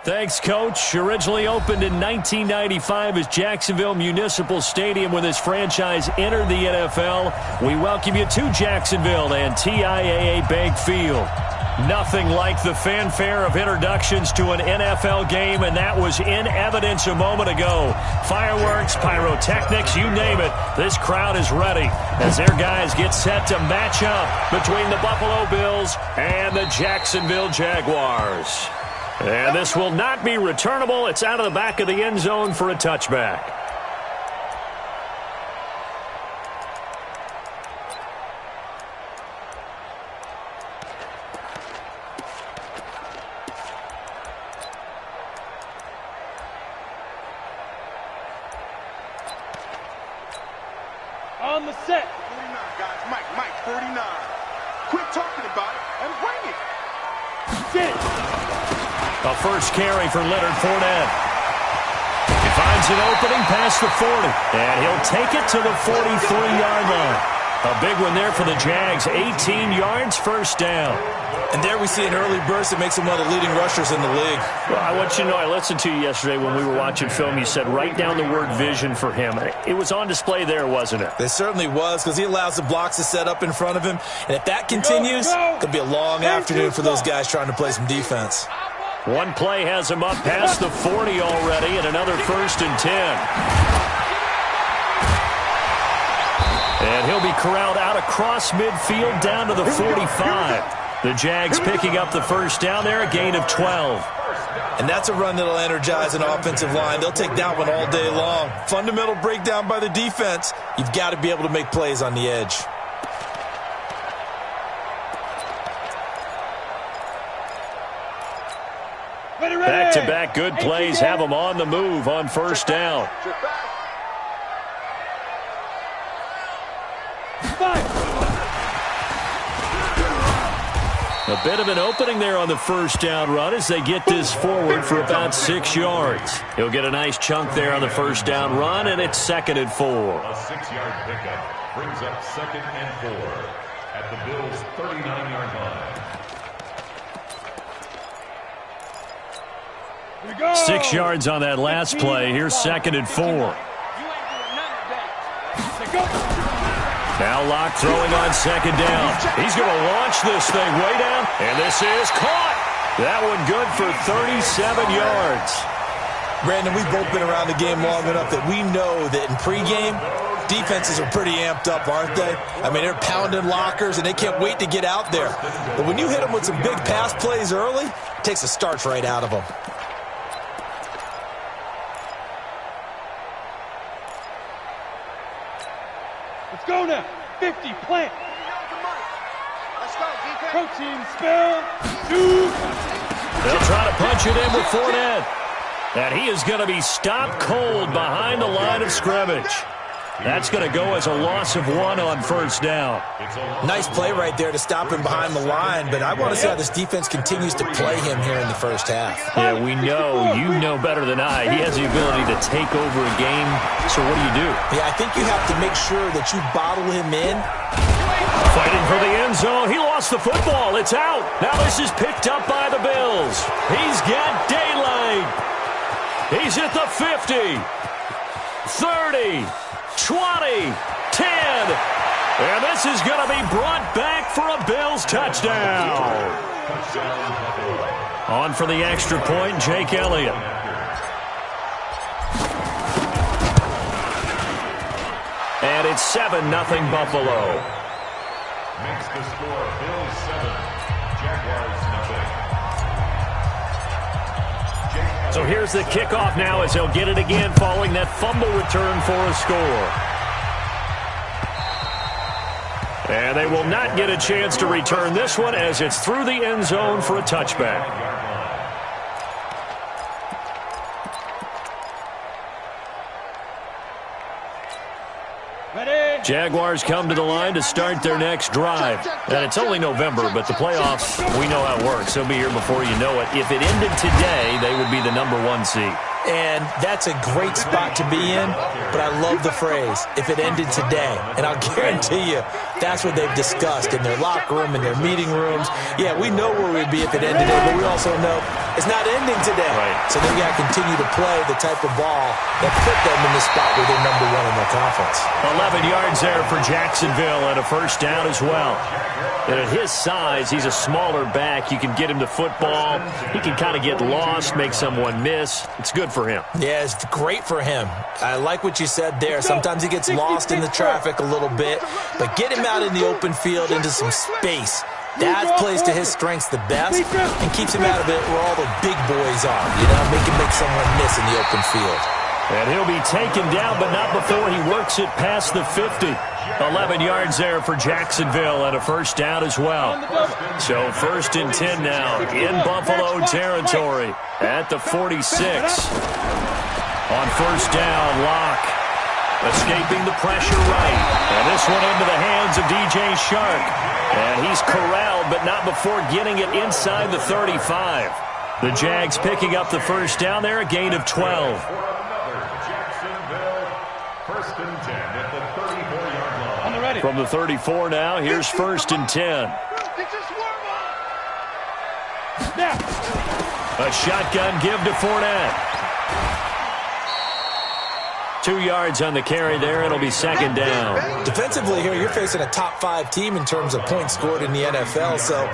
Thanks, Coach. Originally opened in 1995 as Jacksonville Municipal Stadium when this franchise entered the NFL. We welcome you to Jacksonville and TIAA Bank Field. Nothing like the fanfare of introductions to an NFL game, and that was in evidence a moment ago. Fireworks, pyrotechnics, you name it. This crowd is ready as their guys get set to match up between the Buffalo Bills and the Jacksonville Jaguars. And this will not be returnable. It's out of the back of the end zone for a touchback. On the set. 49, guys. Mike, 49. Quit talking about it and bring it. Sit. A first carry for Leonard Fournette. He finds an opening past the 40, and he'll take it to the 43-yard line. A big one there for the Jags, 18 yards, first down. And there we see an early burst that makes him one of the leading rushers in the league. Well, I want you to know, I listened to you yesterday when we were watching film. You said write down the word vision for him. It was on display there, wasn't it? It certainly was, because he allows the blocks to set up in front of him. And if that continues, it'll be a long afternoon for those guys trying to play some defense. One play has him up past the 40 already, and another 1st and 10. And he'll be corralled out across midfield down to the 45. The Jags picking up the first down there, a gain of 12. And that's a run that'll energize an offensive line. They'll take that one all day long. Fundamental breakdown by the defense. You've got to be able to make plays on the edge. Back-to-back good plays have them on the move on first down. A bit of an opening there on the first down run as they get this forward for about 6 yards. He'll get a nice chunk there on the first down run, and it's 2nd and 4. A 6-yard pickup brings up 2nd and 4 at the Bills' 39-yard line. 6 yards on that last play. Here's 2nd and 4. Now Locke throwing on 2nd down. He's going to launch this thing way down, and this is caught. That one good for 37 yards. Brandon, we've both been around the game long enough that we know that in pregame, defenses are pretty amped up, aren't they? I mean, they're pounding lockers, and they can't wait to get out there. But when you hit them with some big pass plays early, it takes a starch right out of them. Let's go now. 50, plant. Let's go, defense. Protein spill. Shoot. They'll try to punch it in with Fournette. And he is going to be stopped cold behind the line of scrimmage. That's going to go as a loss of 1 on first down. Nice play right there to stop him behind the line, but I want to see how this defense continues to play him here in the first half. Yeah, we know, you know better than I, he has the ability to take over a game. So what do? Yeah, I think you have to make sure that you bottle him in. Fighting for the end zone. He lost the football. It's out. Now this is picked up by the Bills. He's got daylight. He's at the 50, 30, 20, 10. And this is going to be brought back for a Bills touchdown. On for the extra point, Jake Elliott. And it's 7-0 Buffalo. Makes the score Bills 7, Jaguars 0. So here's the kickoff now as they'll get it again following that fumble return for a score. And they will not get a chance to return this one as it's through the end zone for a touchback. Jaguars come to the line to start their next drive. And it's only November, but the playoffs, we know how it works. They'll be here before you know it. If it ended today, they would be the #1 seed. And that's a great spot to be in, but I love the phrase, if it ended today. And I'll guarantee you, that's what they've discussed in their locker room, in their meeting rooms. Yeah, we know where we'd be if it ended today, but we also know it's not ending today. Right. So they got to continue to play the type of ball that put them in the spot where they're number one in their conference. 11 yards there for Jacksonville and a first down as well. And at his size, he's a smaller back. You can get him to football. He can kind of get lost, make someone miss. It's good for him. Yeah, it's great for him. I like what you said there. Sometimes he gets lost in the traffic a little bit, but get him out in the open field into some space. That plays to his strengths the best and keeps him out of it where all the big boys are. You know, make him make someone miss in the open field. And he'll be taken down, but not before he works it past the 50. 11 yards there for Jacksonville and a first down as well. So first and 10 now in Buffalo territory at the 46. On first down, Locke escaping the pressure right. And this one into the hands of DJ Shark. And he's corralled, but not before getting it inside the 35. The Jags picking up the first down there, a gain of 12. First and 10 at the 34-yard line. On the ready. From the 34 now, here's first and 10. Now. A shotgun give to Fournette. 2 yards on the carry there. It'll be second down. Defensively here, you're facing a top-5 team in terms of points scored in the NFL. So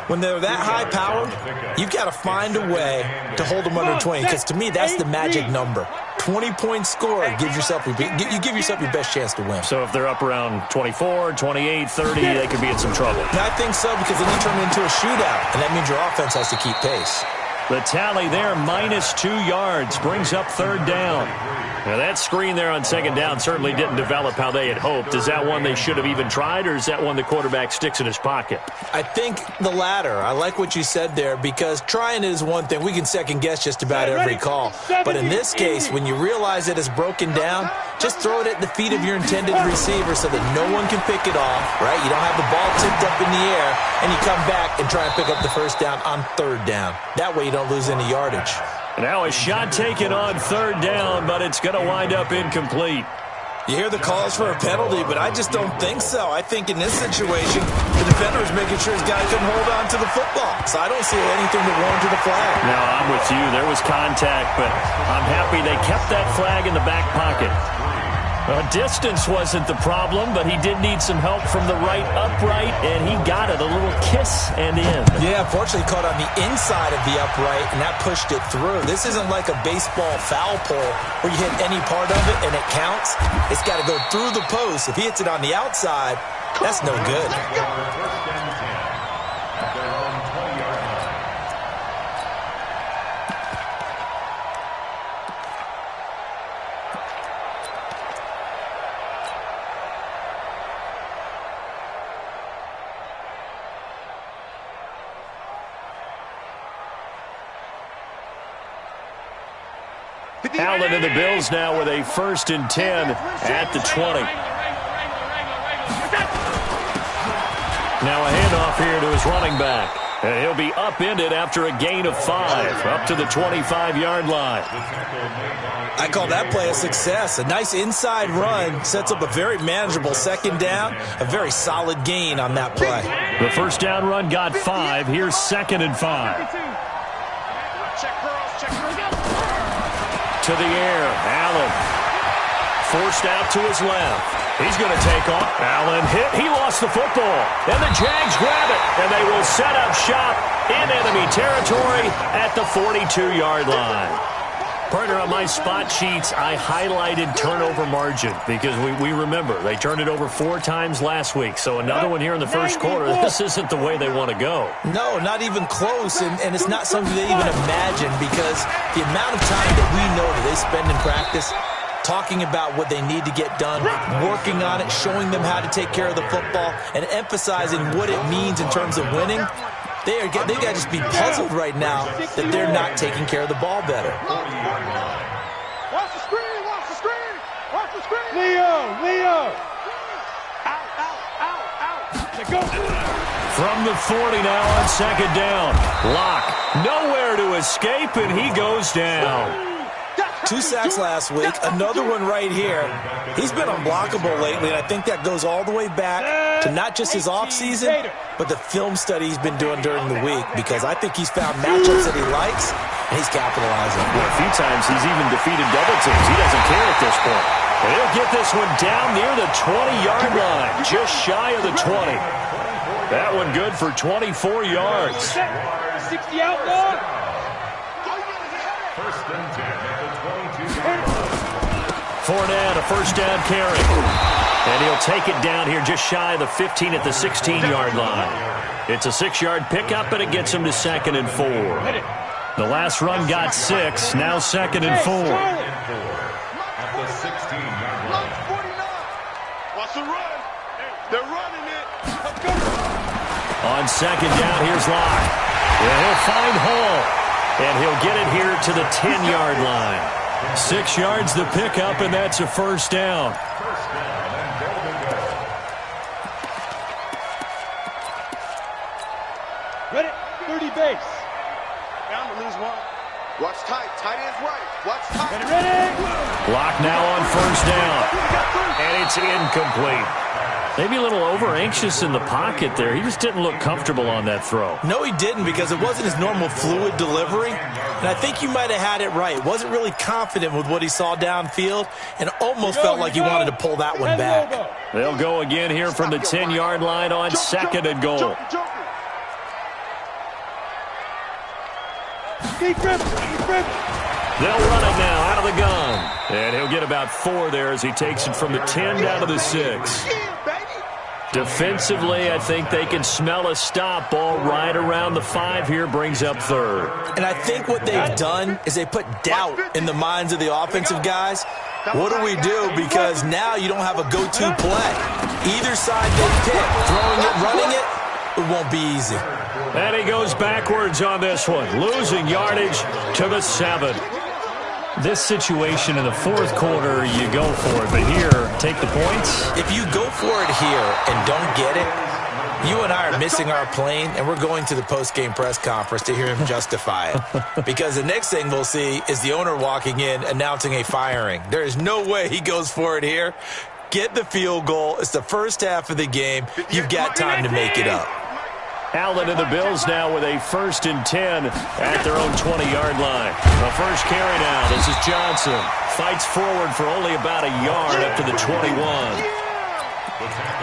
when they're that high-powered, you've got to find a way to hold them under 20. Because to me, that's the magic number. 20 points scored gives yourself you give yourself your best chance to win. So if they're up around 24, 28, 30, they could be in some trouble. I think so, because then you turn it into a shootout, and that means your offense has to keep pace. The tally there, minus 2 yards, brings up third down. Now that screen there on second down certainly didn't develop how they had hoped. Is that one they should have even tried, or is that one the quarterback sticks in his pocket? I think the latter. I like what you said there, because trying it is one thing. We can second-guess just about every call. But in this case, when you realize that it's broken down, just throw it at the feet of your intended receiver so that no one can pick it off, right? You don't have the ball tipped up in the air, and you come back and try and pick up the first down on third down. That way you don't lose any yardage. Now a shot taken on third down, but it's going to wind up incomplete. You hear the calls for a penalty, but I just don't think so. I think in this situation, the defender is making sure his guy couldn't hold on to the football. So I don't see anything that warranted a flag. No, I'm with you. There was contact, but I'm happy they kept that flag in the back pocket. Distance wasn't the problem, but he did need some help from the right upright, and he got it. A little kiss and in. Yeah, fortunately caught on the inside of the upright, and that pushed it through. This isn't like a baseball foul pole where you hit any part of it and it counts. It's got to go through the post. If he hits it on the outside, that's no good. Allen and the Bills now with a first and 10 at the 20. Now a handoff here to his running back. And he'll be upended after a gain of 5, up to the 25-yard line. I call that play a success. A nice inside run sets up a very manageable second down, a very solid gain on that play. The first down run got 5. Here's second and 5. To the air, Allen forced out to his left. He's going to take off. Allen hit. He lost the football. And the Jags grab it. And they will set up shop in enemy territory at the 42-yard line. Partner, on my spot sheets, I highlighted turnover margin because we remember they turned it over 4 times last week. So another one here in the first quarter. This isn't the way they want to go. No, not even close. And it's not something they even imagine, because the amount of time that we know that they spend in practice talking about what they need to get done, working on it, showing them how to take care of the football, and emphasizing what it means in terms of winning. They got to just be puzzled right now that they're not taking care of the ball better. Watch the screen, watch the screen, watch the screen. Leo. Out. Let go. From the 40 now on second down. Locke nowhere to escape, and he goes down. 2 sacks last week, another one right here. He's been unblockable lately, and I think that goes all the way back to not just his offseason, but the film study he's been doing during the week, because I think he's found matchups that he likes, and he's capitalizing. Well, a few times he's even defeated double teams. He doesn't care at this point. And he'll get this one down near the 20-yard line, just shy of the 20. That one good for 24 yards. 60 outlaw. First and 10 at the 22. Fournette, a first down carry. And he'll take it down here just shy of the 15 at the 16-yard line. It's a 6-yard pickup, and it gets him to 2nd and 4. The last run got 6, now 2nd and 4. At the 16-yard line. 49. Watch the run. They're running it. On 2nd down, here's Locke. And he'll find Hall. And he'll get it here to the 10-yard line. 6 yards the pickup, and that's a first down. First down and goal to go. Ready, 30 base. Down to lose one. Watch tight. Tight ends right. Watch tight. Ready. Locke now on first down. And it's incomplete. Maybe a little over-anxious in the pocket there. He just didn't look comfortable on that throw. No, he didn't, because it wasn't his normal fluid delivery. And I think you might have had it right. Wasn't really confident with what he saw downfield, and almost felt like he wanted to pull that one back. They'll go again here from the 10-yard line on 2nd and goal. They'll run it now out of the gun. And he'll get about 4 there as he takes it from the 10 down to the 6. Defensively, I think they can smell a stop. Ball right around the 5 here, brings up 3rd. And I think what they've done is they put doubt in the minds of the offensive guys. What do we do? Because now you don't have a go-to play. Either side they pick, throwing it, running it, it won't be easy. And he goes backwards on this one, losing yardage to the 7. This situation in the 4th quarter, you go for it. But here, take the points. If you go for it here and don't get it, you and I are missing our plane, and we're going to the post-game press conference to hear him justify it. Because the next thing we'll see is the owner walking in announcing a firing. There is no way he goes for it here. Get the field goal. It's the first half of the game. You've got time to make it up. Allen and the Bills now with a 1st and 10 at their own 20-yard line. The first carry now. This is Johnson. Fights forward for only about a yard up to the 21.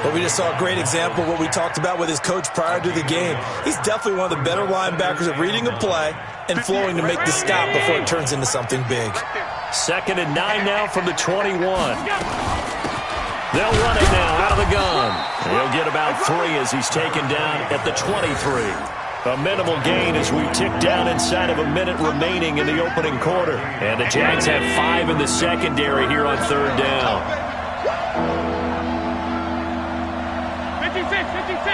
But we just saw a great example of what we talked about with his coach prior to the game. He's definitely one of the better linebackers at reading a play and flowing to make the stop before it turns into something big. 2nd and 9 now from the 21. They'll run it now out of the gun. He'll get about 3 as he's taken down at the 23. A minimal gain as we tick down inside of a minute remaining in the opening quarter. And the Jags have 5 in the secondary here on 3rd down. 56, 56.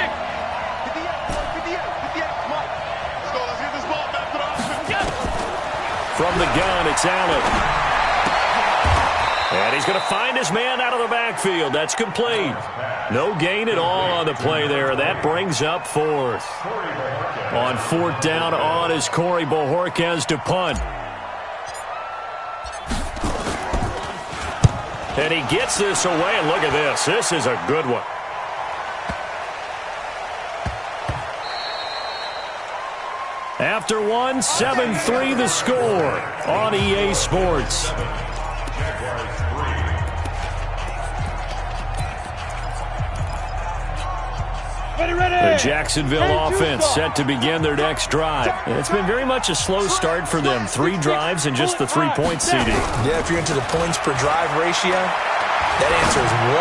From the gun, it's Allen. And he's going to find his man out of the backfield. That's complete. No gain at all on the play there. That brings up 4th. On 4th down on is Corey Bojorquez to punt. And he gets this away, and look at this. This is a good one. After 1, 7-3 the score on EA Sports. The Jacksonville offense set to begin their next drive. It's been very much a slow start for them. 3 drives and just the 3-point CD. Yeah, if you're into the points per drive ratio, that answer is 1.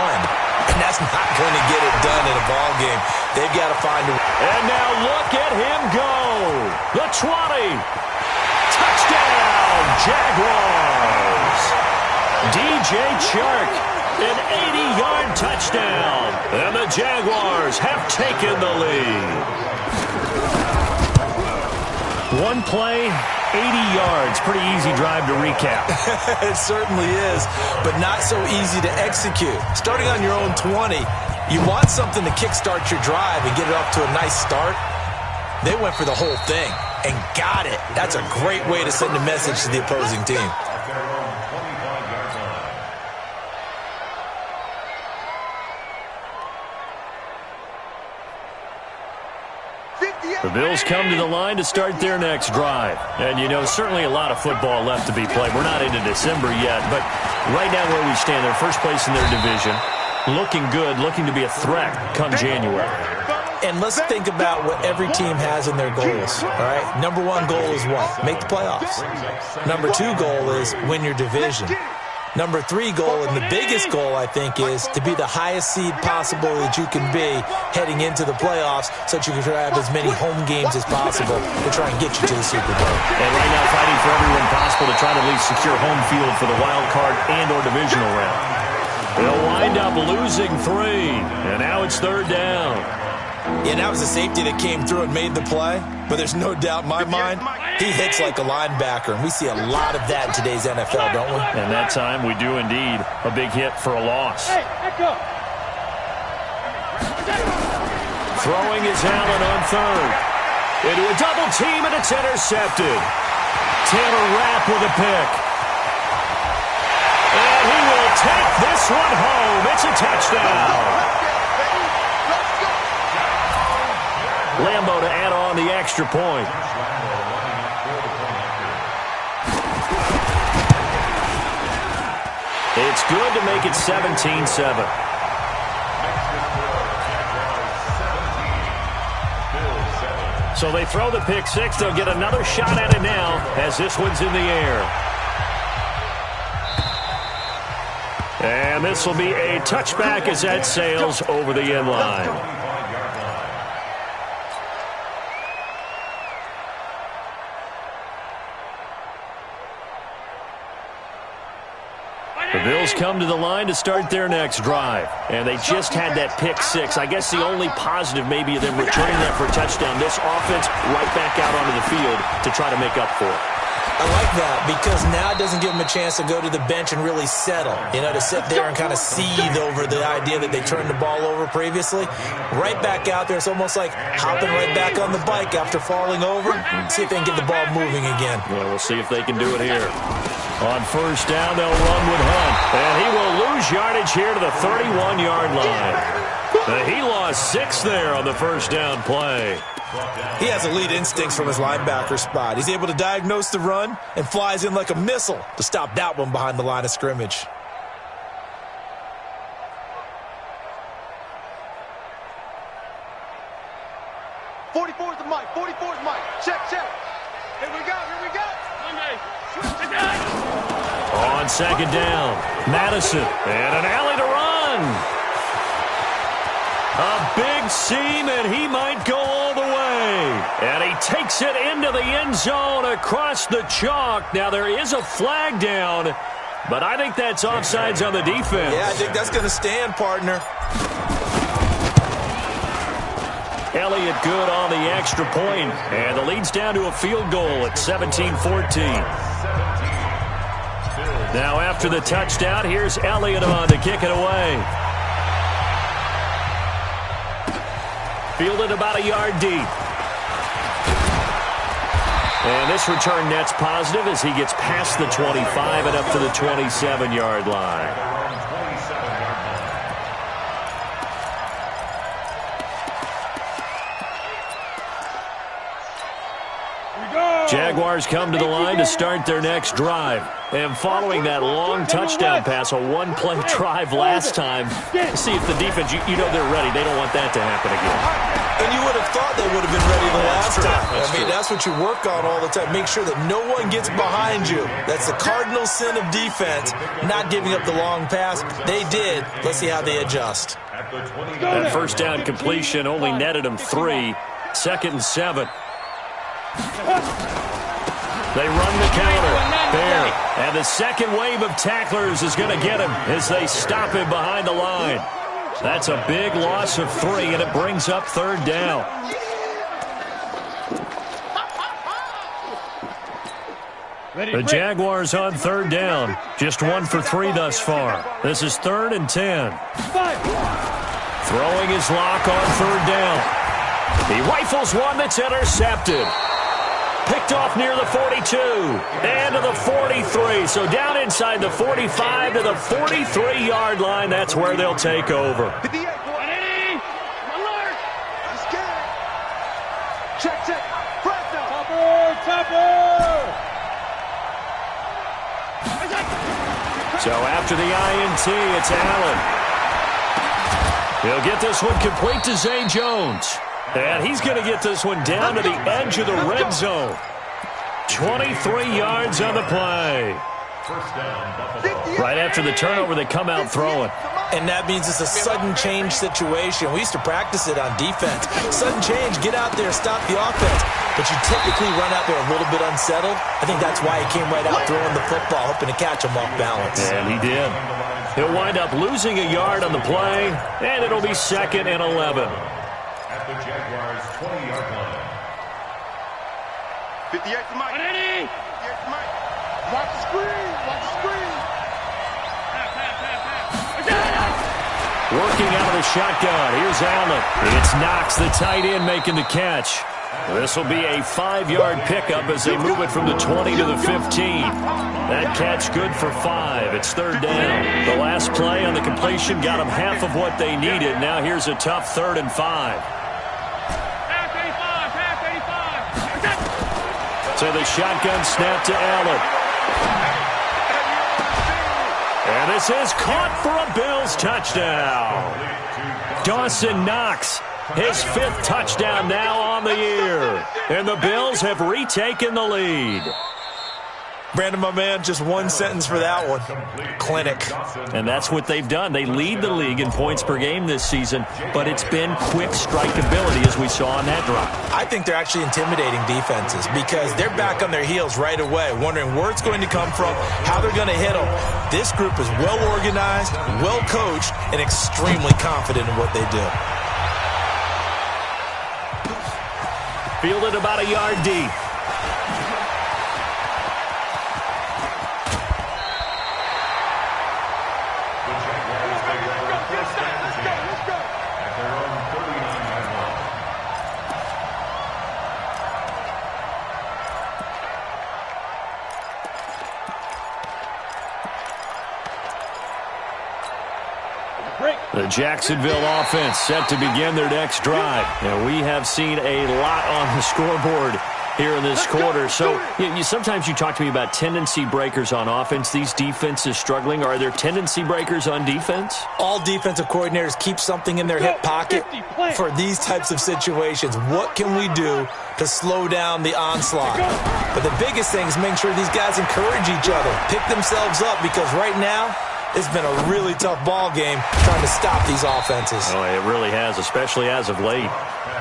And that's not going to get it done in a ball game. They've got to find a... And now look at him go. The 20. Touchdown, Jaguars. DJ Chark. An 80-yard touchdown. And the Jaguars have taken the lead. 1 play, 80 yards. Pretty easy drive to recap. It certainly is, but not so easy to execute. Starting on your own 20, you want something to kickstart your drive and get it off to a nice start. They went for the whole thing and got it. That's a great way to send a message to the opposing team. The Bills come to the line to start their next drive. And, you know, certainly a lot of football left to be played. We're not into December yet, but right now where we stand, they're first place in their division. Looking good, looking to be a threat come January. And let's think about what every team has in their goals, all right? Number one goal is what? Make the playoffs. Number two goal is win your division. Number three goal, and the biggest goal, I think, is to be the highest seed possible that you can be heading into the playoffs so that you can try to have as many home games as possible to try and get you to the Super Bowl. And right now fighting for everyone possible to try to at least secure home field for the wild card and or divisional round. They'll wind up losing 3, and now it's third down. Yeah, that was a safety that came through and made the play, but there's no doubt in my mind, he hits like a linebacker, and we see a lot of that in today's NFL, don't we? And that time we do indeed. A big hit for a loss. Hey, back up. Throwing is Allen on third. Into a double team, and it's intercepted. Taylor Rapp with a pick. And he will take this one home. It's a touchdown. Lambo to add on the extra point. It's good to make it 17-7. So they throw the pick six. They'll get another shot at it now as this one's in the air. And this will be a touchback as that sails over the end line. The Bills come to the line to start their next drive. And they just had that pick six. I guess the only positive maybe of them returning that for a touchdown. This offense right back out onto the field to try to make up for it. I like that because now it doesn't give them a chance to go to the bench and really settle, you know, to sit there and kind of seethe over the idea that they turned the ball over previously. Right back out there, it's almost like hopping right back on the bike after falling over. See if they can get the ball moving again. Well, we'll see if they can do it here. On first down, they'll run with Hunt. And he will lose yardage here to the 31-yard line. He lost 6 there on the first down play. He has elite instincts from his linebacker spot. He's able to diagnose the run and flies in like a missile to stop that one behind the line of scrimmage. '44's the mic. 44's mic. Check, check. Here we go. Here we go. Monday. Switch it down. On second down, Madison. And an alley to run. A big seam, and he might go all the way. And he takes it into the end zone across the chalk. Now, there is a flag down, but I think that's offsides on the defense. Yeah, I think that's going to stand, partner. Elliott good on the extra point, and the lead's down to a field goal at 17-14. Now, after the touchdown, here's Elliott on to kick it away. Fielded about a yard deep. And this return net's positive as he gets past the 25 and up to the 27-yard line. Jaguars come to the line to start their next drive. And following that long touchdown pass, a one-play drive last time, see if the defense, you know they're ready. They don't want that to happen again. And you would have thought they would have been ready the last time. That's what you work on all the time. Make sure that no one gets behind you. That's the cardinal sin of defense, not giving up the long pass. They did. Let's see how they adjust. That first down completion only netted them 3. 2nd and 7. They run the counter. There. And the second wave of tacklers is going to get him as they stop him behind the line. That's a big loss of 3, and it brings up third down. The Jaguars on third down. Just 1 for 3 thus far. This is 3rd and 10. Throwing his lock on third down. He rifles one that's intercepted. Picked off near the 42 and to the 43. So down inside the 45 to the 43-yard line. That's where they'll take over. Check, So after the INT, it's Allen. He'll get this one complete to Zay Jones. And he's going to get this one down to the edge of the red zone. 23 yards on the play. Right after the turnover, they come out throwing. And that means it's a sudden change situation. We used to practice it on defense. Sudden change, get out there, stop the offense. But you typically run out there a little bit unsettled. I think that's why he came right out throwing the football, hoping to catch him off balance. And he did. He'll wind up losing a yard on the play, and it'll be 2nd and 11. At the Jaguars' 20-yard line. 58 to Mike. 58 to Mike. Watch the screen. Watch the screen. Working out of the shotgun. Here's Allen. It's Knox, the tight end, making the catch. This will be a 5-yard pickup as they move it from the 20 to the 15. That catch good for 5. It's 3rd down. The last play on the completion got them half of what they needed. Now here's a tough 3rd and 5. So the shotgun snap to Allen. And this is caught for a Bills touchdown. Dawson Knox, his 5th touchdown now on the year. And the Bills have retaken the lead. Brandon, my man, just one sentence for that one. Clinic. And that's what they've done. They lead the league in points per game this season, but it's been quick strikeability as we saw on that drive. I think they're actually intimidating defenses because they're back on their heels right away, wondering where it's going to come from, how they're going to hit them. This group is well organized, well coached, and extremely confident in what they do. Fielded about a yard deep. The Jacksonville offense set to begin their next drive. And we have seen a lot on the scoreboard here in this quarter. So sometimes you talk to me about tendency breakers on offense. These defenses struggling. Are there tendency breakers on defense? All defensive coordinators keep something in their hip pocket for these types of situations. What can we do to slow down the onslaught? But the biggest thing is making sure these guys encourage each other, pick themselves up, because right now, it's been a really tough ball game trying to stop these offenses. Oh, it really has, especially as of late.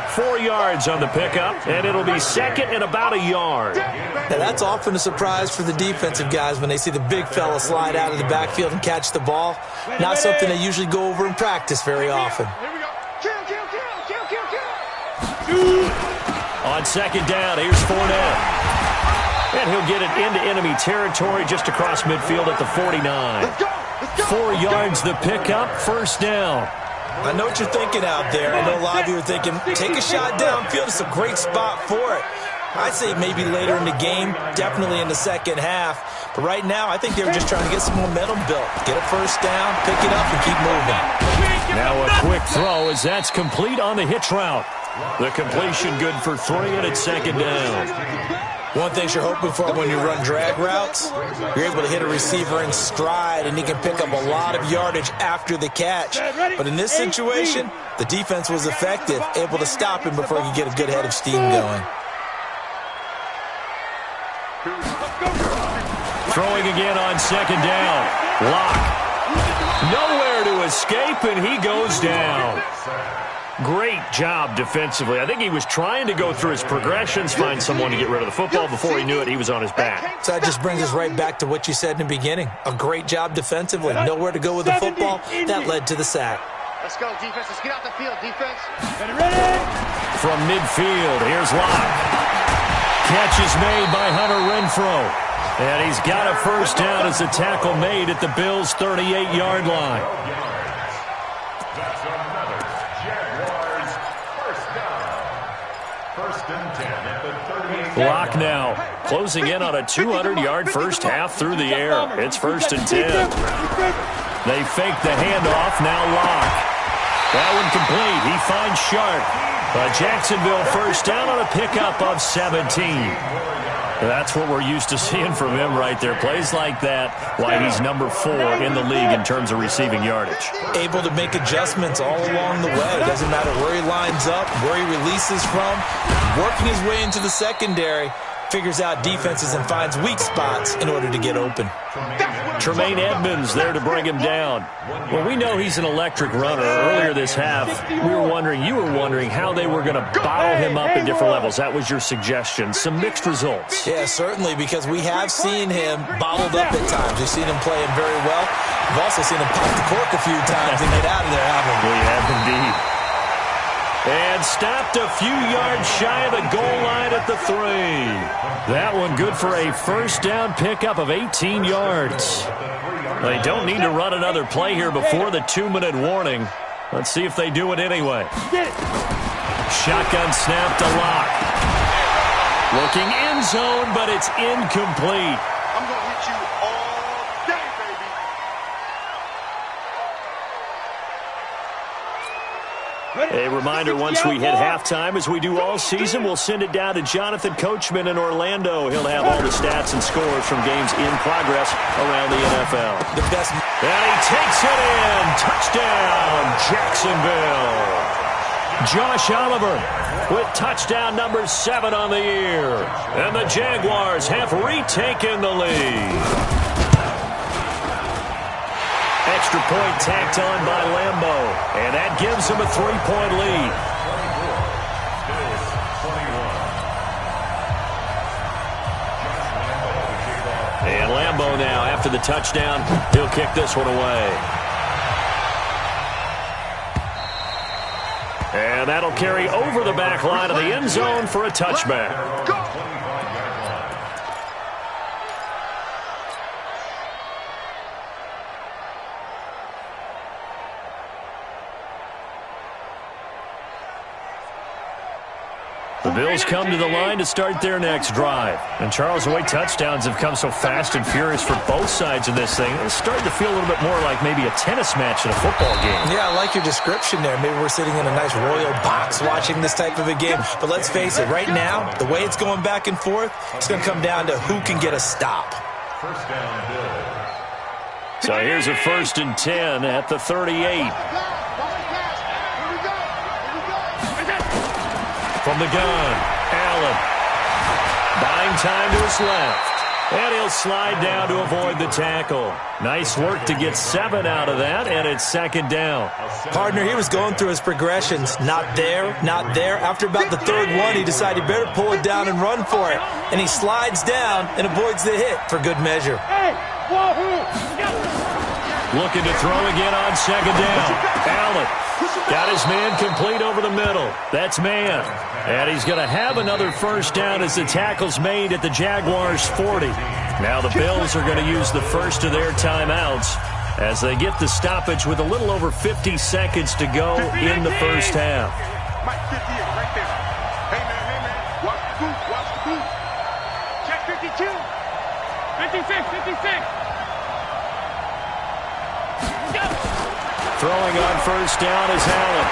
4 yards on the pickup, and it'll be 2nd and about a yard. Now, that's often a surprise for the defensive guys when they see the big fella slide out of the backfield and catch the ball. Not something they usually go over in practice very often. On 2nd down, here's Fournette. And he'll get it into enemy territory just across midfield at the 49. 4 yards the pickup, 1st down. I know what you're thinking out there. I know a lot of you are thinking, take a shot downfield. It's a great spot for it. I'd say maybe later in the game, definitely in the second half. But right now, I think they were just trying to get some momentum built. Get a 1st down, pick it up, and keep moving. Now a quick throw as that's complete on the hitch route. The completion good for 3, and it's 2nd down. One thing you're hoping for when you run drag routes, you're able to hit a receiver in stride, and he can pick up a lot of yardage after the catch. But in this situation, the defense was effective, able to stop him before he could get a good head of steam going. Throwing again on 2nd down. Lock. Nowhere to escape, and he goes down. Great job defensively. I think he was trying to go through his progressions, find someone to get rid of the football. Before he knew it, he was on his back. So that just brings us right back to what you said in the beginning. A great job defensively. Nowhere to go with the football. That led to the sack. Let's go, defense. Let's get out the field, defense. From midfield, here's Locke. Catch is made by Hunter Renfrow. And he's got a 1st down as a tackle made at the Bills' 38-yard line. That's another Jaguars 1st down. 1st and 10 at the 38. Locke now closing in on a 200-yard first half through the air. It's 1st and 10. They fake the handoff. Now Locke. That one complete. He finds Sharp. A Jacksonville 1st down on a pickup of 17. That's what we're used to seeing from him right there. Plays like that, why he's number 4 in the league in terms of receiving yardage. Able to make adjustments all along the way. It doesn't matter where he lines up, where he releases from. Working his way into the secondary, figures out defenses and finds weak spots in order to get open. Tremaine Edmonds there to bring him down. Well, we know he's an electric runner. Earlier this half, you were wondering how they were going to bottle him up at different levels. That was your suggestion. Some mixed results. Yeah, certainly, because we have seen him bottled up at times. We've seen him playing very well. We've also seen him pop the cork a few times and get out of there, haven't we? We have indeed. And stopped a few yards shy of the goal line at the 3. That one good for a first down pickup of 18 yards. They don't need to run another play here before the 2-minute warning. Let's see if they do it anyway. Shotgun snap to Locke. Looking end zone, but it's incomplete. I'm going to hit you all day, baby. A reminder, once we hit halftime, as we do all season, we'll send it down to Jonathan Coachman in Orlando. He'll have all the stats and scores from games in progress around the NFL. The best. And he takes it in. Touchdown, Jacksonville. Josh Oliver with touchdown number 7 on the year. And the Jaguars have retaken the lead. Extra point tacked on by Lambeau, and that gives him a 3-point lead. And Lambeau now, after the touchdown, he'll kick this one away. And that'll carry over the back line of the end zone for a touchback. The Bills come to the line to start their next drive. And, Charles, the way touchdowns have come so fast and furious for both sides of this thing, it's starting to feel a little bit more like maybe a tennis match in a football game. Yeah, I like your description there. Maybe we're sitting in a nice royal box watching this type of a game. But let's face it, right now, the way it's going back and forth, it's going to come down to who can get a stop. First down, Bills. So here's a 1st and 10 at the 38. From the gun, Allen. Buying time to his left. And he'll slide down to avoid the tackle. Nice work to get 7 out of that, and it's 2nd down. Partner, he was going through his progressions. Not there, not there. After about the 3rd one, he decided he better pull it down and run for it. And he slides down and avoids the hit for good measure. Looking to throw again on 2nd down. Allen got his man complete over the middle. That's man. And he's going to have another first down as the tackle's made at the Jaguars' 40. Now the Bills are going to use the first of their timeouts as they get the stoppage with a little over 50 seconds to go in the first half. Mike 58 right there. Hey, man. Watch the boot. Watch the boot. Check 52. 56. Throwing on first down is Allen.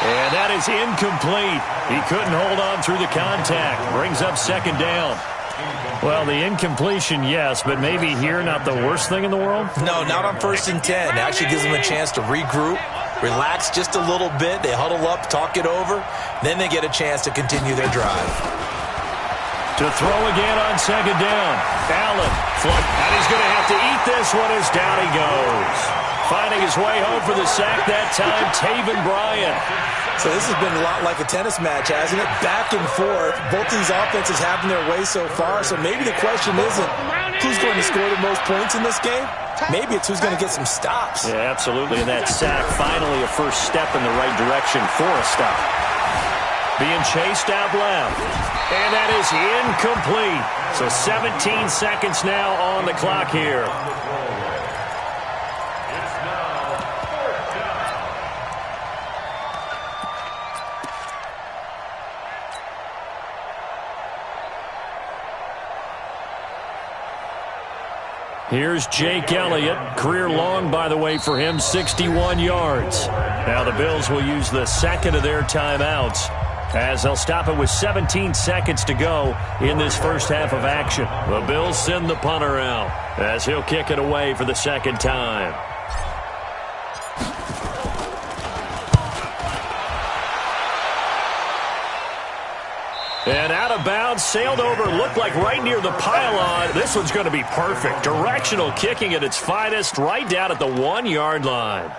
And that is incomplete. He couldn't hold on through the contact. Brings up 2nd down. Well, the incompletion, yes, but maybe here not the worst thing in the world? No, not on 1st and 10. It actually gives them a chance to regroup, relax just a little bit. They huddle up, talk it over. Then they get a chance to continue their drive. To throw again on 2nd down. Allen, and he's going to have to eat this one as down he goes. Finding his way home for the sack that time, Taven Bryan. So this has been a lot like a tennis match, hasn't it? Back and forth. Both these offenses having their way so far. So maybe the question isn't who's going to score the most points in this game. Maybe it's who's going to get some stops. Yeah, absolutely. And that sack, finally a first step in the right direction for a stop. Being chased out left. And that is incomplete. So 17 seconds now on the clock here. Here's Jake Elliott. Career long, by the way, for him, 61 yards. Now the Bills will use the 2nd of their timeouts as they'll stop it with 17 seconds to go in this first half of action. The Bills send the punter out as he'll kick it away for the second time. And out of bounds, sailed over, looked like right near the pylon. This one's going to be perfect. Directional kicking at its finest, right down at the 1-yard line.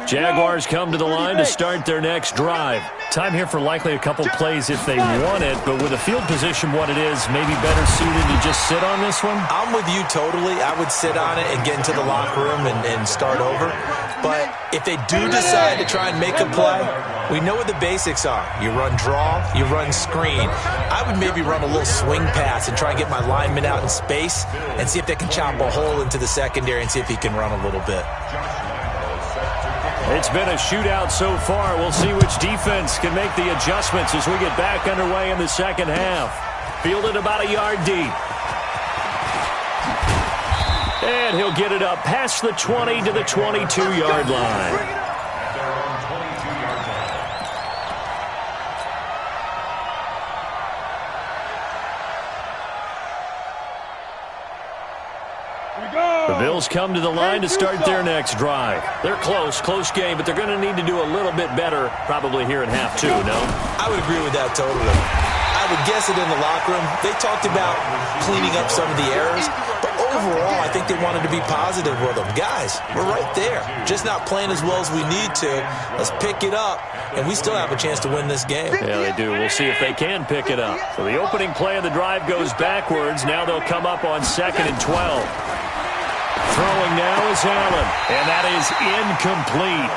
Jaguars come to the line to start their next drive. Time here for likely a couple plays if they want it, but with the field position what it is, maybe better suited to just sit on this one? I'm with you totally. I would sit on it and get into the locker room and start over. But if they do decide to try and make a play, we know what the basics are. You run draw, you run screen. I would maybe run a little swing pass and try and get my lineman out in space and see if they can chop a hole into the secondary and see if he can run a little bit. It's been a shootout so far. We'll see which defense can make the adjustments as we get back underway in the second half. Fielded about a yard deep. And he'll get it up past the 20 to the 22-yard line. The Bills come to the line to start their next drive. They're close game, but they're going to need to do a little bit better probably here in half two, no? I would agree with that totally. I would guess it in the locker room. They talked about cleaning up some of the errors, but overall I think they wanted to be positive with them. Guys, we're right there. Just not playing as well as we need to. Let's pick it up, and we still have a chance to win this game. Yeah, they do. We'll see if they can pick it up. So the opening play of the drive goes backwards. Now they'll come up on 2nd and 12. Throwing now is Allen, and that is incomplete.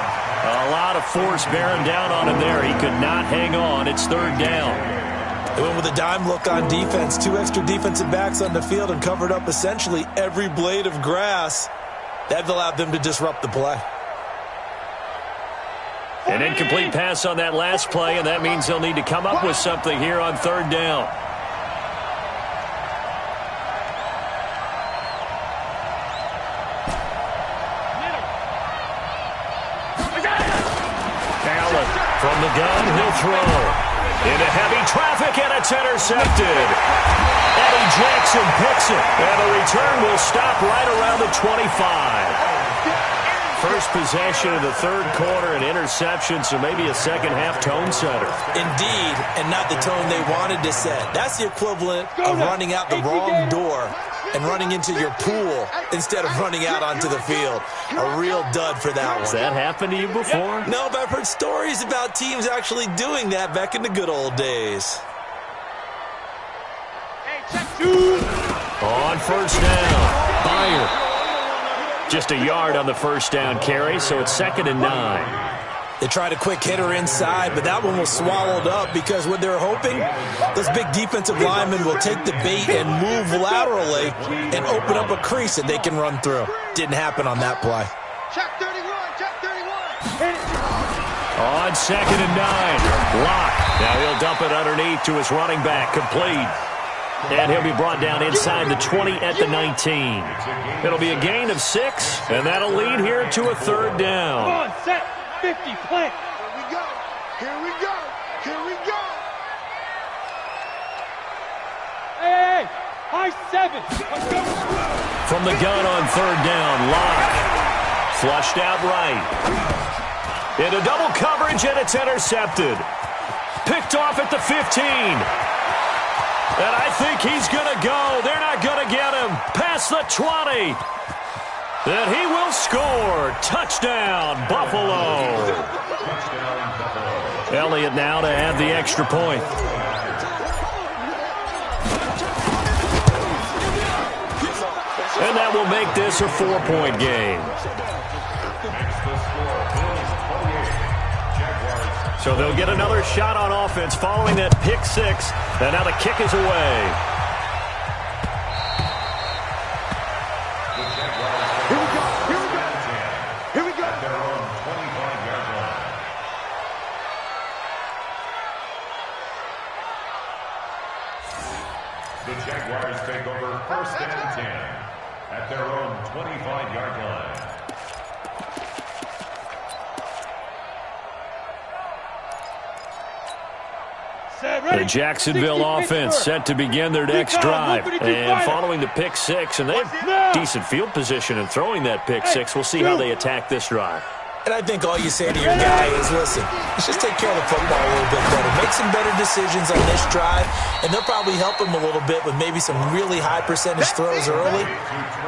A lot of force bearing down on him there. He could not hang on. It's 3rd down. They went with a dime look on defense. 2 extra defensive backs on the field and covered up essentially every blade of grass. That allowed them to disrupt the play. An incomplete pass on that last play, and that means they'll need to come up with something here on 3rd down. From the gun, he'll throw. Into heavy traffic, and it's intercepted. Eddie Jackson picks it, and the return will stop right around the 25. First possession of the 3rd quarter, an interception, so maybe a second-half tone setter. Indeed, and not the tone they wanted to set. That's the equivalent of running out the wrong door and running into your pool instead of running out onto the field. A real dud for that one. Has that happened to you before? No, but I've heard stories about teams actually doing that back in the good old days. On 1st down, Byer. Just a yard on the 1st down carry, so it's 2nd and 9. They tried a quick hitter inside, but that one was swallowed up because what they're hoping, those big defensive linemen will take the bait and move laterally and open up a crease that they can run through. Didn't happen on that play. Check 31, check 31. On 2nd and 9, Locke. Now he'll dump it underneath to his running back, complete. And he'll be brought down inside the 20 at the 19. It'll be a gain of 6, and that'll lead here to a 3rd down. Come on, set. 50, plant. Here we go. Here we go. Here we go. Hey, high 7. From the gun on 3rd down, Locke. Flushed out right. Into double coverage, and it's intercepted. Picked off at the 15. And I think he's going to go. They're not going to get him. Past the 20. And he will score. Touchdown, Buffalo. Elliott now to add the extra point. And that will make this a 4-point game. So they'll get another shot on offense following that pick 6. And now the kick is away. Here we go. Here we go. Here we go. Their own 25-yard line. The Jaguars take over 1st and 10 at their own 25-yard line. The Jacksonville offense set to begin their next drive. And following the pick six, and they have decent field position in throwing that pick six. We'll see how they attack this drive. And I think all you say to your guy is, listen, let's just take care of the football a little bit better. Make some better decisions on this drive, and they'll probably help him a little bit with maybe some really high percentage throws early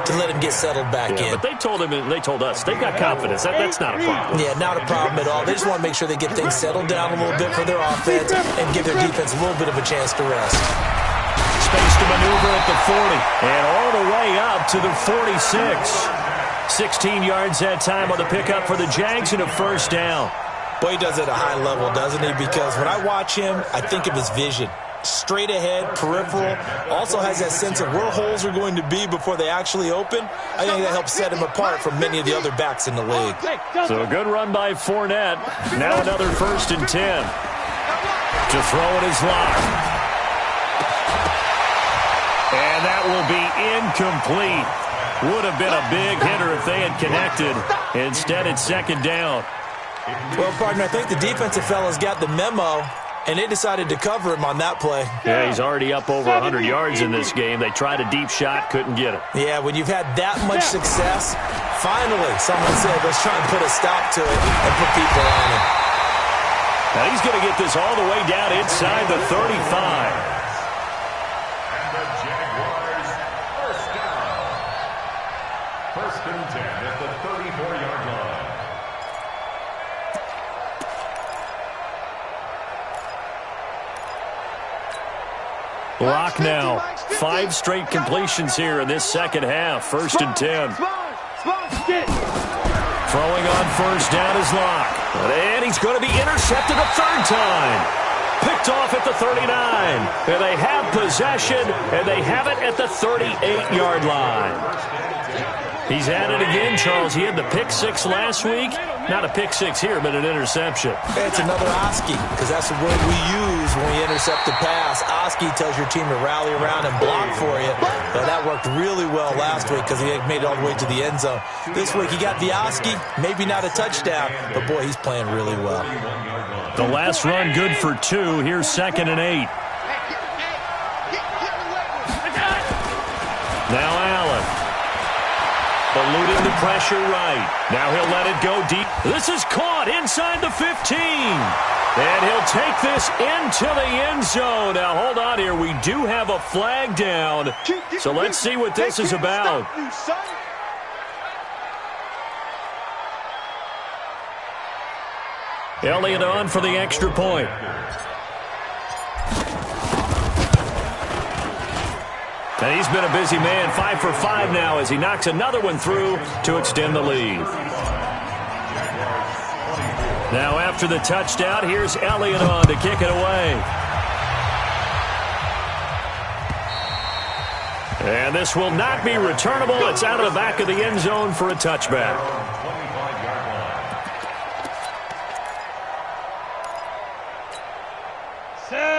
to let him get settled back in. But they told him, and they told us, they've got confidence. That's not a problem. Yeah, not a problem at all. They just want to make sure they get things settled down a little bit for their offense and give their defense a little bit of a chance to rest. Space to maneuver at the 40, and all the way up to the 46. 16 yards that time on the pickup for the Jags and a first down. Boy, he does it at a high level, doesn't he? Because when I watch him, I think of his vision. Straight ahead, peripheral, also has that sense of where holes are going to be before they actually open. I think that helps set him apart from many of the other backs in the league. So a good run by Fournette. Now another 1st and 10. To throw it is Locke. And that will be incomplete. Would have been a big hitter if they had connected. Instead, it's 2nd down. Well, partner, I think the defensive fellas got the memo, and they decided to cover him on that play. Yeah, he's already up over 100 yards in this game. They tried a deep shot, couldn't get it. Yeah, when you've had that much success, finally someone said, let's try and put a stop to it and put people on him. Now he's going to get this all the way down inside the 35. Locke now. 5 straight completions here in this second half. 1st and 10. Throwing on 1st down is Locke. And he's going to be intercepted a 3rd time. Picked off at the 39. And they have possession, and they have it at the 38-yard line. He's at it again, Charles. He had the pick 6 last week. Not a pick 6 here, but an interception. It's another Oski, because that's the word we use when we intercept the pass. Oski tells your team to rally around and block for you. But that worked really well last week because he made it all the way to the end zone. This week he got the Oski, maybe not a touchdown, but boy, he's playing really well. The last run good for 2. Here's 2nd and 8. Now Allen. Eluding the pressure right. Now he'll let it go deep. This is caught inside the 15. And he'll take this into the end zone. Now hold on here. We do have a flag down. So let's see what this is about. Elliott on for the extra point. And he's been a busy man, 5 for 5 now as he knocks another one through to extend the lead. Now after the touchdown, here's Elliott on to kick it away. And this will not be returnable. It's out of the back of the end zone for a touchback.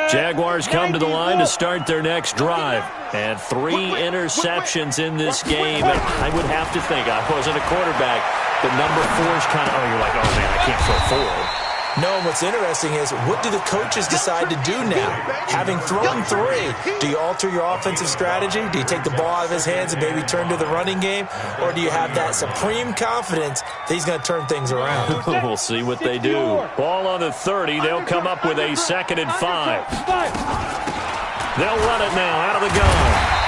Jaguars come to the line to start their next drive. And 3 interceptions in this game. I would have to think, I wasn't a quarterback, but number 4 is kind of, you're like, oh, man, I can't throw 4. No, and what's interesting is, what do the coaches decide to do now? Having thrown 3, do you alter your offensive strategy? Do you take the ball out of his hands and maybe turn to the running game? Or do you have that supreme confidence that he's going to turn things around? We'll see what they do. Ball on the 30. They'll come up with a 2nd and 5. They'll run it now out of the gun.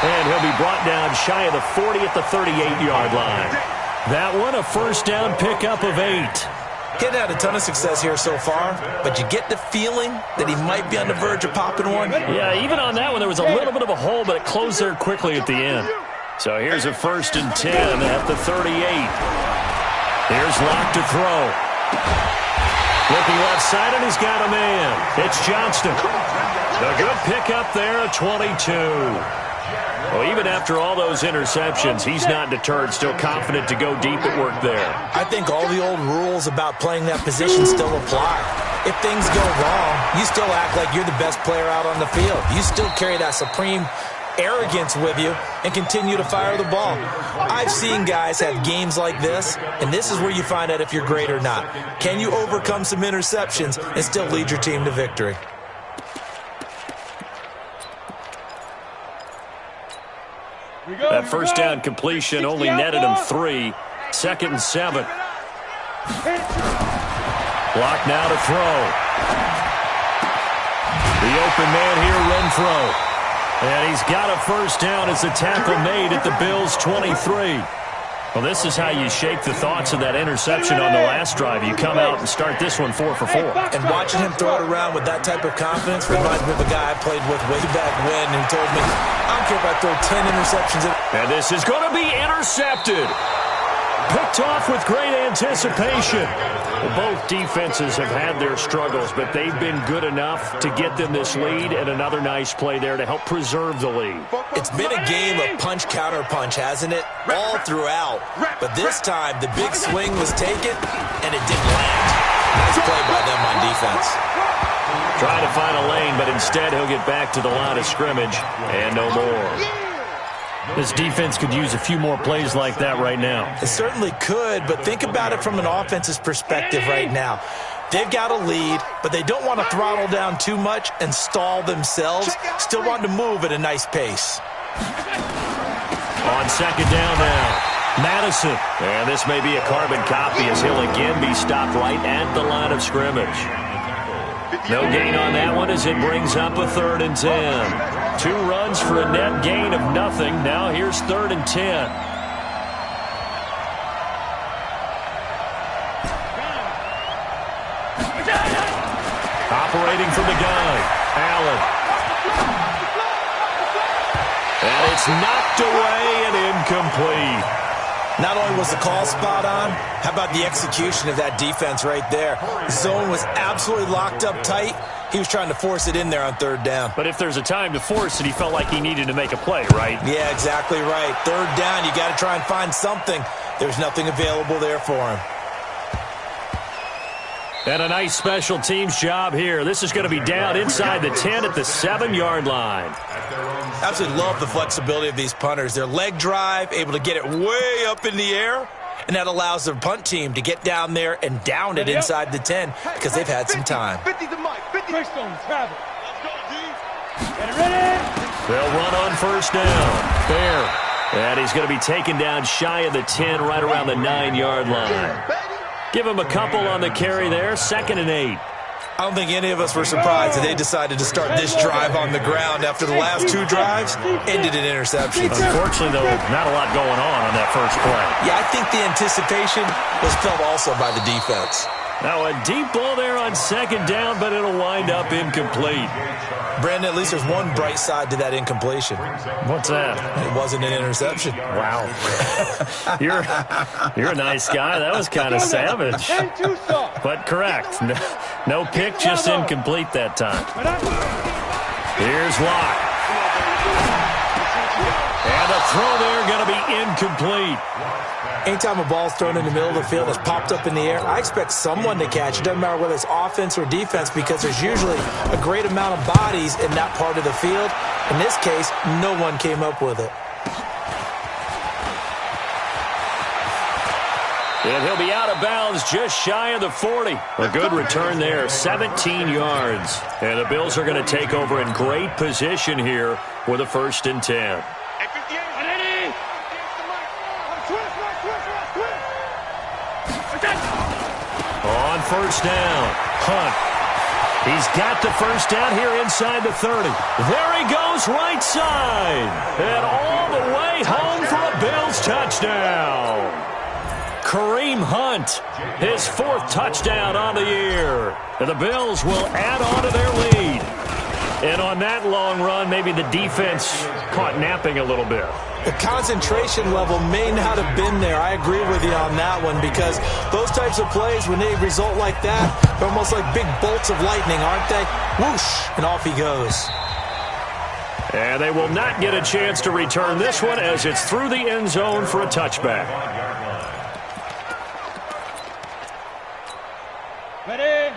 And he'll be brought down shy of the 40 at the 38-yard line. That one, a 1st down pickup of 8. Getting had a ton of success here so far, but you get the feeling that he might be on the verge of popping one. Yeah, even on that one, there was a little bit of a hole, but it closed there quickly at the end. So here's a 1st and 10 at the 38. Here's Locke to throw. Looking left side, and he's got a man. It's Johnston. A good pickup there, a 22. Well, even after all those interceptions, he's not deterred, still confident to go deep at work there. I think all the old rules about playing that position still apply. If things go wrong, you still act like you're the best player out on the field. You still carry that supreme arrogance with you and continue to fire the ball. I've seen guys have games like this, and this is where you find out if you're great or not. Can you overcome some interceptions and still lead your team to victory? That first down completion only netted him 3. 2nd and 7. Block now to throw. The open man here, Renfro. And he's got a first down as the tackle made at the Bills' 23. Well, this is how you shake the thoughts of that interception on the last drive. You come out and start this one 4 for 4. And watching him throw it around with that type of confidence reminds me of a guy I played with way back when who told me, I don't care if I throw 10 interceptions. And this is going to be intercepted. Picked off with great anticipation. Well, both defenses have had their struggles, but they've been good enough to get them this lead, and another nice play there to help preserve the lead. It's been a game of punch-counter-punch, hasn't it? All throughout. But this time, the big swing was taken, and it didn't land. Nice play by them on defense. Trying to find a lane, but instead he'll get back to the line of scrimmage, and no more. This defense could use a few more plays like that right now. It certainly could, but think about it from an offense's perspective right now. They've got a lead, but they don't want to throttle down too much and stall themselves. Still want to move at a nice pace. On 2nd down now, Madison. And this may be a carbon copy as he'll again be stopped right at the line of scrimmage. No gain on that one as it brings up a 3rd and 10. 2 runs for a net gain of nothing. Now here's 3rd and 10. Operating from the gun, Allen. And it's knocked away and incomplete. Not only was the call spot on, how about the execution of that defense right there? Zone was absolutely locked up tight. He was trying to force it in there on 3rd down. But if there's a time to force it, he felt like he needed to make a play, right? Yeah, exactly right. 3rd down, you got to try and find something. There's nothing available there for him. And a nice special teams job here. This is going to be down inside the 10 at the 7-yard line. Absolutely love the flexibility of these punters. Their leg drive, able to get it way up in the air, and that allows the punt team to get down there and down it inside the 10 because they've had some time. 50 to Mike. 50 on travel. Get it ready. They'll run on 1st down. Fair. And he's going to be taken down shy of the 10, right around the 9-yard line. Give him a couple on the carry there. 2nd and 8. I don't think any of us were surprised that they decided to start this drive on the ground after the last 2 drives ended in interceptions. Unfortunately, though, not a lot going on that first play. Yeah, I think the anticipation was felt also by the defense. Now a deep ball there on 2nd down, but it'll wind up incomplete. Brandon, at least there's one bright side to that incompletion. What's that? It wasn't an interception. Wow. You're a nice guy. That was kind of savage. But correct. No pick, just incomplete that time. Here's Locke. And the throw there going to be incomplete. Anytime a ball's thrown in the middle of the field that's popped up in the air, I expect someone to catch it. Doesn't matter whether it's offense or defense because there's usually a great amount of bodies in that part of the field. In this case, no one came up with it. And he'll be out of bounds just shy of the 40. A good return there, 17 yards. And the Bills are going to take over in great position here with a 1st and 10. On 1st down, Hunt. He's got the 1st down here inside the 30. There he goes, right side. And all the way home for a Bills touchdown. Kareem Hunt, his 4th touchdown on the year. And the Bills will add on to their lead. And on that long run, maybe the defense caught napping a little bit. The concentration level may not have been there. I agree with you on that one because those types of plays, when they result like that, they're almost like big bolts of lightning, aren't they? Whoosh, and off he goes. And they will not get a chance to return this one as it's through the end zone for a touchback.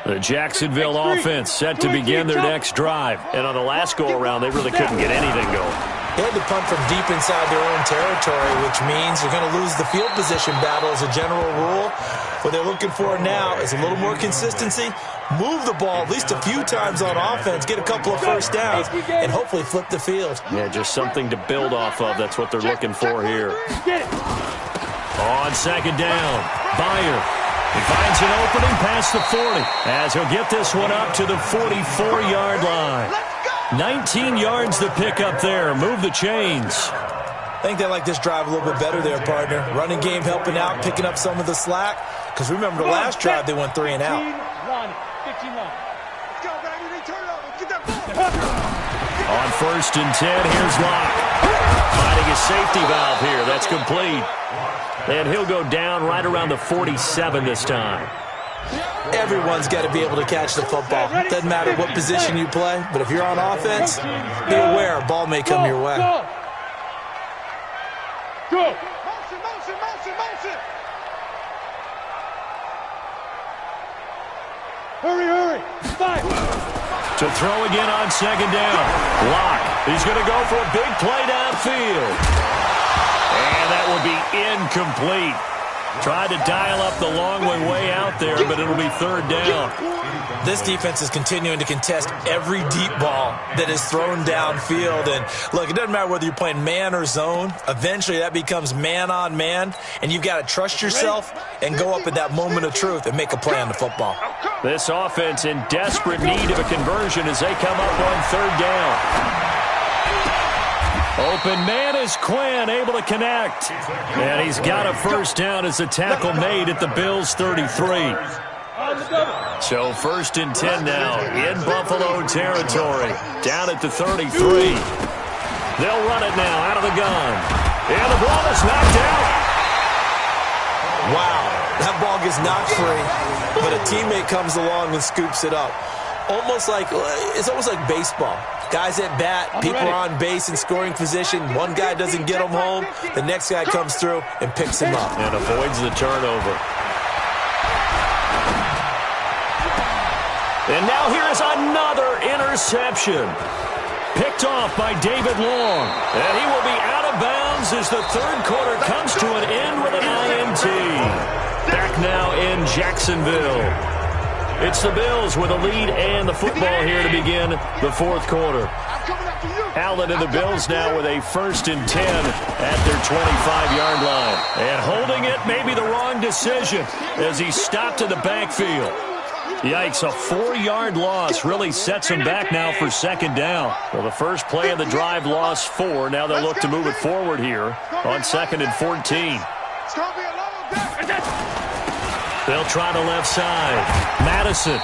The Jacksonville offense set to begin their next drive. And on the last go-around, they really couldn't get anything going. They had to punt from deep inside their own territory, which means you're going to lose the field position battle as a general rule. What they're looking for now is a little more consistency, move the ball at least a few times on offense, get a couple of first downs, and hopefully flip the field. Yeah, just something to build off of. That's what they're looking for here. On second down, Byer. He finds an opening past the 40 as he'll get this one up to the 44-yard line. 19 yards to pick up there. Move the chains. I think they like this drive a little bit better there, partner. Running game helping out, picking up some of the slack. Because remember the last drive, they went 3 and out. 15 run. Let's go, baby. Turn it over. Get that ball. On 1st and 10, here's Locke. Finding a safety valve here. That's complete. And he'll go down right around the 47 this time. Everyone's got to be able to catch the football. Doesn't matter what position you play, but if you're on offense, be aware a ball may come your way. Go. Motion, motion, motion, motion. Hurry, hurry. 5. To throw again on second down. Locke. He's going to go for a big play downfield. And that will be incomplete. Tried to dial up the long way out there, but it'll be 3rd down. This defense is continuing to contest every deep ball that is thrown downfield. And look, it doesn't matter whether you're playing man or zone. Eventually that becomes man on man, and you've got to trust yourself and go up at that moment of truth and make a play on the football. This offense in desperate need of a conversion as they come up on 3rd down. Open man is Quinn, able to connect. And he's got a first down as the tackle made at the Bills' 33. So 1st and 10 now in Buffalo territory. Down at the 33. They'll run it now out of the gun. And the ball is knocked out. Wow, that ball gets knocked free, but a teammate comes along and scoops it up. It's almost like baseball. Guys at bat, people are on base in scoring position. One guy doesn't get him home. The next guy comes through and picks him up. And avoids the turnover. And now here is another interception. Picked off by David Long. And he will be out of bounds as the 3rd quarter comes to an end with an INT. Back now in Jacksonville. It's the Bills with a lead and the football here to begin the 4th quarter. Allen and the Bills now with a 1st and 10 at their 25-yard line. And holding it may be the wrong decision as he stopped in the backfield. Yikes, a 4-yard loss really sets him back now for 2nd down. Well, the first play of the drive lost 4. Now they'll look to move it forward here on 2nd and 14. It's going to be a long day. They'll try the left side. Madison.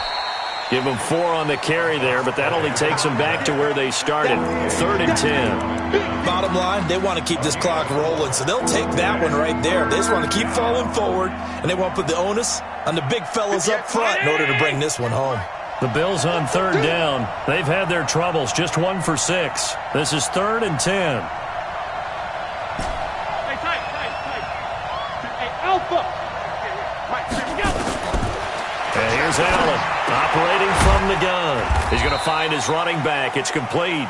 Give them 4 on the carry there, but that only takes them back to where they started. 3rd and 10. Bottom line, they want to keep this clock rolling, so they'll take that one right there. They just want to keep falling forward, and they want to put the onus on the big fellas up front in order to bring this one home. The Bills on 3rd down. They've had their troubles, just 1 for 6. This is 3rd and 10. Hey, tight. Hey, Alpha. And here's Allen, operating from the gun. He's going to find his running back. It's complete.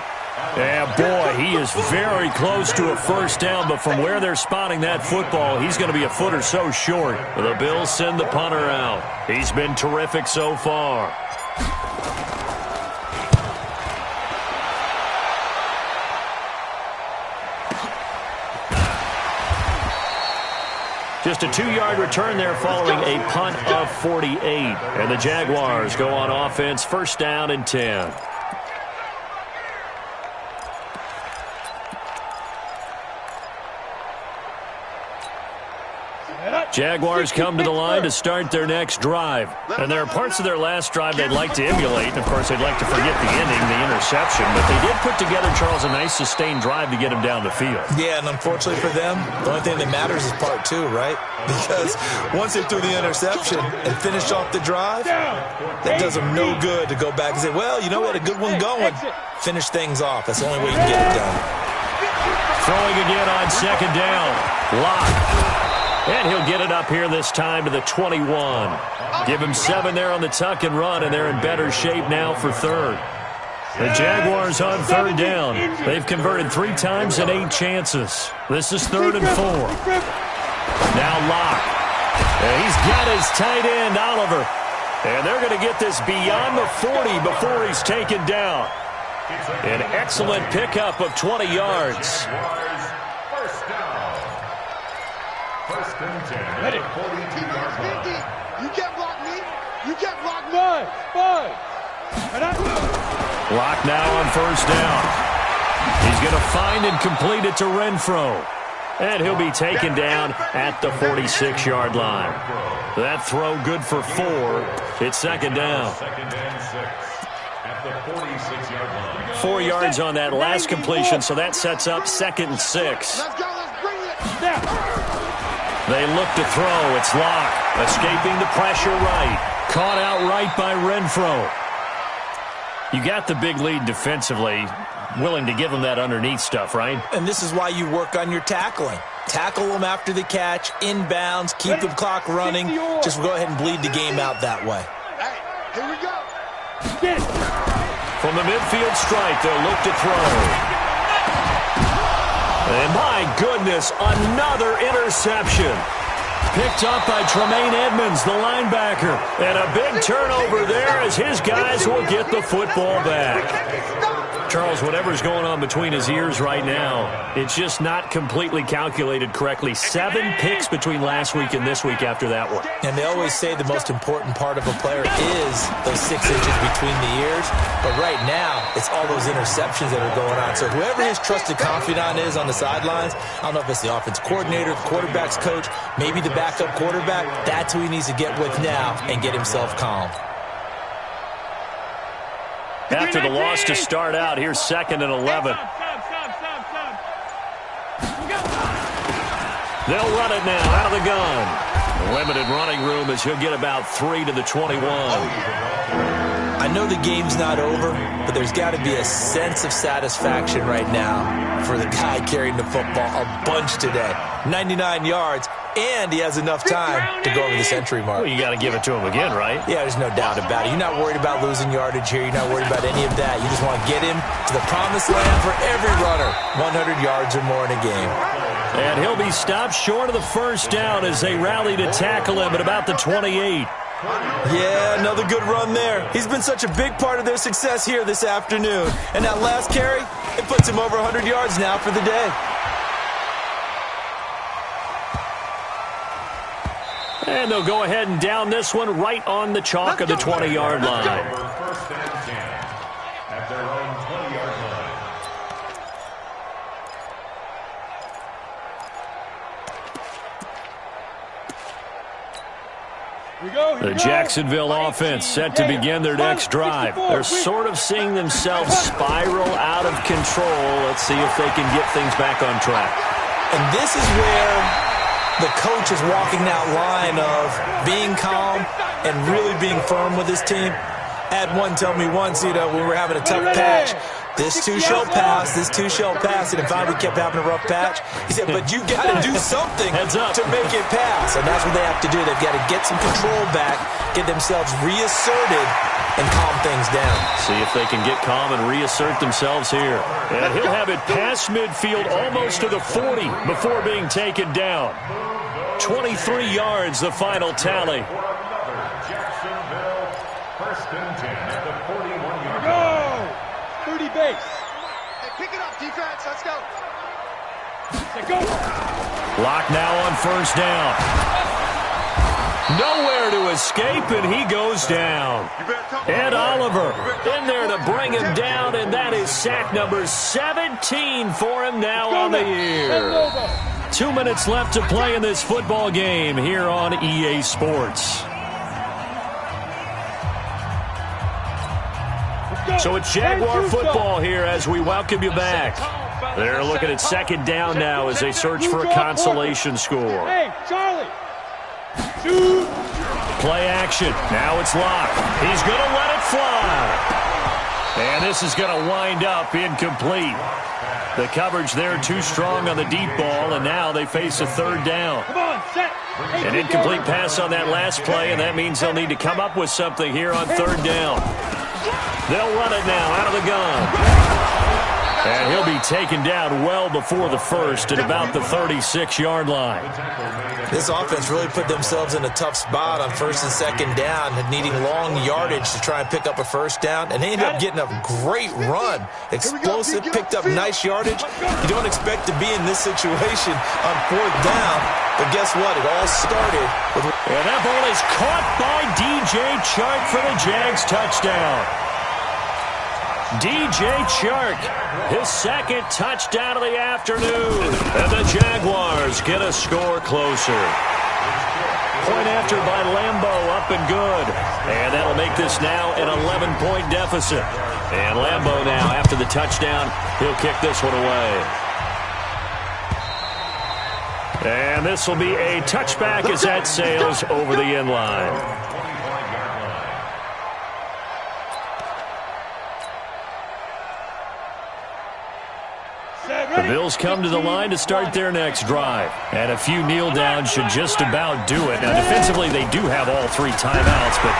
And boy, he is very close to a first down, but from where they're spotting that football, he's going to be a foot or so short. The Bills send the punter out. He's been terrific so far. Just a 2-yard return there following a punt of 48. And the Jaguars go on offense, 1st down and 10. Jaguars come to the line to start their next drive. And there are parts of their last drive they'd like to emulate. Of course, they'd like to forget the ending, the interception. But they did put together, Charles, a nice sustained drive to get him down the field. Yeah, and unfortunately for them, the only thing that matters is part 2, right? Because once they threw the interception and finished off the drive, that does them no good to go back and say, well, you know, we had a good one going. Finish things off. That's the only way you can get it done. Throwing again on 2nd down. Locke. And he'll get it up here this time to the 21. Give him 7 there on the tuck and run, and they're in better shape now for 3rd. The Jaguars on third down. They've converted 3 times in 8 chances. This is 3rd and 4. Now Locke. And he's got his tight end, Oliver. And they're going to get this beyond the 40 before he's taken down. An excellent pickup of 20 yards. First down. First and 10 at the 42-yard line. You can't block me. You can't block me. Locke now on first down. He's going to find and complete it to Renfro. And he'll be taken down at the 46-yard line. That throw good for 4. It's second down. Second and 6 at the 46-yard line. 4 yards on that last completion, so that sets up 2nd and 6. Let's go. Let's bring it. They look to throw. It's Locke. Escaping the pressure right. Caught out right by Renfro. You got the big lead defensively. Willing to give them that underneath stuff, right? And this is why you work on your tackling. Tackle them after the catch, inbounds, keep the clock running. Just go ahead and bleed the game out that way. Hey, here we go. From the midfield stripe, they'll look to throw. And my goodness, another interception. Picked up by Tremaine Edmonds, the linebacker. And a big turnover there as his guys will get the football back. Charles, whatever's going on between his ears right now, it's just not completely calculated correctly. 7 picks between last week and this week after that one. And they always say the most important part of a player is those 6 inches between the ears. But right now, it's all those interceptions that are going on. So whoever his trusted confidant is on the sidelines, I don't know if it's the offense coordinator, the quarterback's coach, maybe the backup quarterback, that's who he needs to get with now and get himself calm. After the loss to start out, here's 2nd and 11. They'll run it now out of the gun. Limited running room as he'll get about 3 to the 21. I know the game's not over, but there's got to be a sense of satisfaction right now for the guy carrying the football a bunch today. 99 yards, and he has enough time to go over the century mark. Well, you got to give it to him again, right? Yeah, there's no doubt about it. You're not worried about losing yardage here. You're not worried about any of that. You just want to get him to the promised land for every runner. 100 yards or more in a game. And he'll be stopped short of the first down as they rally to tackle him at about the 28. Yeah, another good run there. He's been such a big part of their success here this afternoon. And that last carry, it puts him over 100 yards now for the day. And they'll go ahead and down this one right on the chalk of the 20-yard line. First and 10 at their own 20-yard line. The Jacksonville offense set to begin their next drive. They're sort of seeing themselves spiral out of control. Let's see if they can get things back on track. And this is where the coach is walking that line of being calm and really being firm with his team. I had one tell me once, when we were having a tough patch, this too shall pass, this too shall pass. And finally kept having a rough patch. He said, but you got to do something to make it pass. And that's what they have to do. They've got to get some control back, get themselves reasserted, and calm things down. See if they can get calm and reassert themselves here. And he'll have it past midfield almost to the 40 before being taken down. 23 yards, the final tally. Jacksonville, first and 10 at the 41-yard Go! line. 30 base. Hey, pick it up, defense. Let's go. Let's go. Locke now on first down. Nowhere to escape, and he goes down. Ed Oliver in there to bring him down, and that is sack number 17 for him now on the year. 2 minutes left to play in this football game here on EA Sports. So it's Jaguar football here as we welcome you back. They're looking at second down now as they search for a consolation score. Hey, Charlie. Shoot. Play action. Now it's Locke. He's going to let it fly. And this is going to wind up incomplete. The coverage there too strong on the deep ball, and now they face a third down. Come on, set. An incomplete pass on that last play, and that means they'll need to come up with something here on third down. They'll run it now out of the gun. And he'll be taken down well before the first at about the 36-yard line. This offense really put themselves in a tough spot on first and second down, needing long yardage to try and pick up a first down, and they ended up getting a great run. Explosive, picked up nice yardage. You don't expect to be in this situation on fourth down, but guess what? It all started with... And that ball is caught by DJ Chark for the Jags touchdown. DJ Chark, his second touchdown of the afternoon. And the Jaguars get a score closer. Point after by Lambo, up and good. And that'll make this now an 11-point deficit. And Lambo now, after the touchdown, he'll kick this one away. And this will be a touchback as that sails over the end line. The Bills come to the line to start their next drive. And a few kneel downs should just about do it. Now, defensively, they do have all three timeouts, but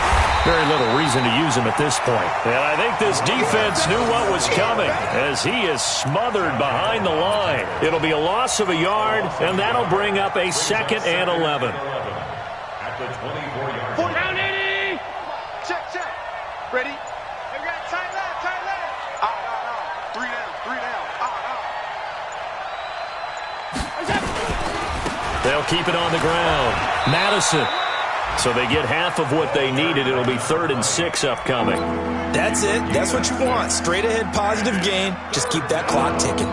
very little reason to use them at this point. And I think this defense knew what was coming as he is smothered behind the line. It'll be a loss of a yard, and that'll bring up a 2nd and 11. At the 24-yard line. Down 80. Check, check. Ready? We got tight left, tight left. Three down, three down. They'll keep it on the ground. Madison. So they get half of what they needed. It'll be 3rd and 6 upcoming. That's it. That's what you want. Straight ahead positive gain. Just keep that clock ticking.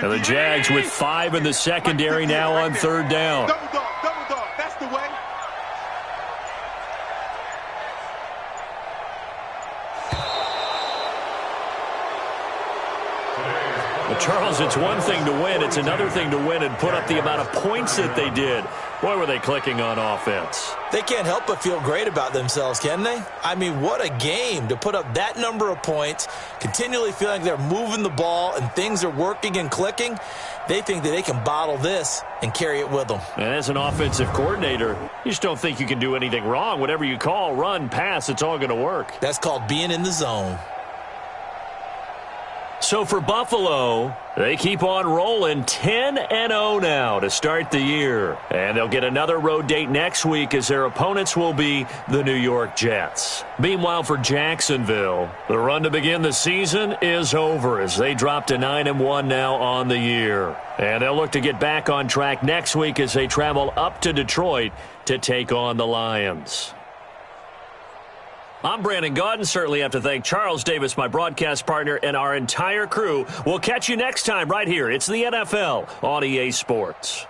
And the Jags with 5 in the secondary now on 3rd down. Double dog, that's the way. Well, Charles, it's one thing to win. It's another thing to win and put up the amount of points that they did. Boy, were they clicking on offense. They can't help but feel great about themselves, can they? I mean, what a game to put up that number of points, continually feeling they're moving the ball and things are working and clicking. They think that they can bottle this and carry it with them. And as an offensive coordinator, you just don't think you can do anything wrong. Whatever you call, run, pass, it's all going to work. That's called being in the zone. So for Buffalo, they keep on rolling 10-0 now to start the year. And they'll get another road date next week as their opponents will be the New York Jets. Meanwhile, for Jacksonville, the run to begin the season is over as they drop to 9-1 now on the year. And they'll look to get back on track next week as they travel up to Detroit to take on the Lions. I'm Brandon Gaudin. Certainly have to thank Charles Davis, my broadcast partner, and our entire crew. We'll catch you next time right here. It's the NFL on EA Sports.